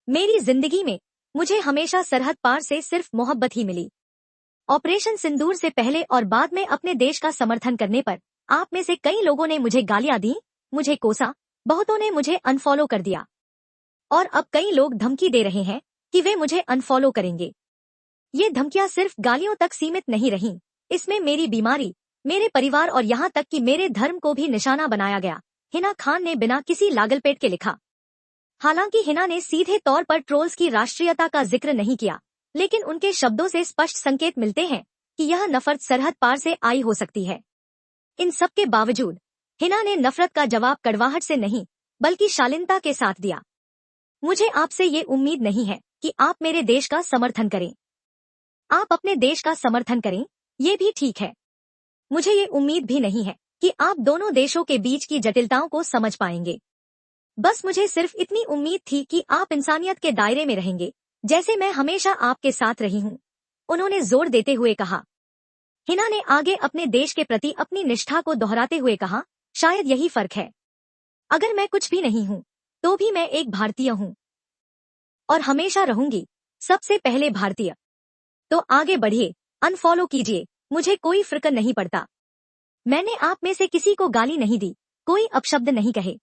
मेरी जिंदगी में मुझे हमेशा सरहद पार से सिर्फ मोहब्बत ही मिली। ऑपरेशन सिंदूर से पहले और बाद में अपने देश का समर्थन करने पर आप में से कई लोगों ने मुझे गालियां दी, मुझे कोसा, बहुतों ने मुझे अनफॉलो कर दिया और अब कई लोग धमकी दे रहे हैं कि वे मुझे अनफॉलो करेंगे। ये धमकियां सिर्फ गालियों तक सीमित नहीं रहीं, इसमें मेरी बीमारी, मेरे परिवार और यहाँ तक कि मेरे धर्म को भी निशाना बनाया गया। हिना खान ने बिना किसी लागलपेट के लिखा। हालांकि हिना ने सीधे तौर पर ट्रोल्स की राष्ट्रीयता का जिक्र नहीं किया, लेकिन उनके शब्दों से स्पष्ट संकेत मिलते हैं कि यह नफरत सरहद पार से आई हो सकती है। इन सब के बावजूद हिना ने नफरत का जवाब कड़वाहट से नहीं बल्कि शालीनता के साथ दिया। मुझे आपसे ये उम्मीद नहीं है कि आप मेरे देश का समर्थन करें। आप अपने देश का समर्थन करें, ये भी ठीक है। मुझे ये उम्मीद भी नहीं है कि आप दोनों देशों के बीच की जटिलताओं को समझ पाएंगे। बस मुझे सिर्फ इतनी उम्मीद थी कि आप इंसानियत के दायरे में रहेंगे, जैसे मैं हमेशा आपके साथ रही हूँ, उन्होंने जोर देते हुए कहा। हिना ने आगे अपने देश के प्रति अपनी निष्ठा को दोहराते हुए कहा, शायद यही फर्क है। अगर मैं कुछ भी नहीं हूँ, तो भी मैं एक भारतीय हूँ और हमेशा रहूंगी, सबसे पहले भारतीय। तो आगे बढ़िए, अनफॉलो कीजिए, मुझे कोई फर्क नहीं पड़ता। मैंने आप में से किसी को गाली नहीं दी, कोई अपशब्द नहीं कहे।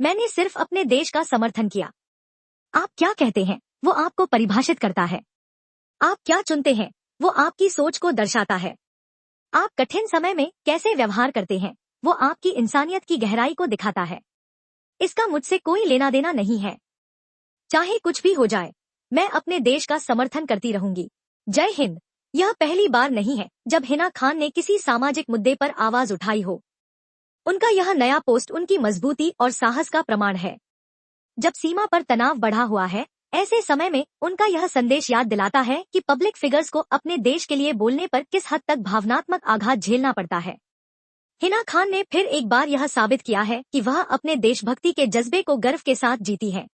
मैंने सिर्फ अपने देश का समर्थन किया। आप क्या कहते हैं वो आपको परिभाषित करता है। आप क्या चुनते हैं वो आपकी सोच को दर्शाता है। आप कठिन समय में कैसे व्यवहार करते हैं वो आपकी इंसानियत की गहराई को दिखाता है। इसका मुझसे कोई लेना देना नहीं है। चाहे कुछ भी हो जाए, मैं अपने देश का समर्थन करती रहूंगी। जय हिंद। यह पहली बार नहीं है जब हिना खान ने किसी सामाजिक मुद्दे पर आवाज उठाई हो। उनका यह नया पोस्ट उनकी मजबूती और साहस का प्रमाण है। जब सीमा पर तनाव बढ़ा हुआ है, ऐसे समय में उनका यह संदेश याद दिलाता है कि पब्लिक फिगर्स को अपने देश के लिए बोलने पर किस हद तक भावनात्मक आघात झेलना पड़ता है। हिना खान ने फिर एक बार यह साबित किया है कि वह अपने देशभक्ति के जज्बे को गर्व के साथ जीती है।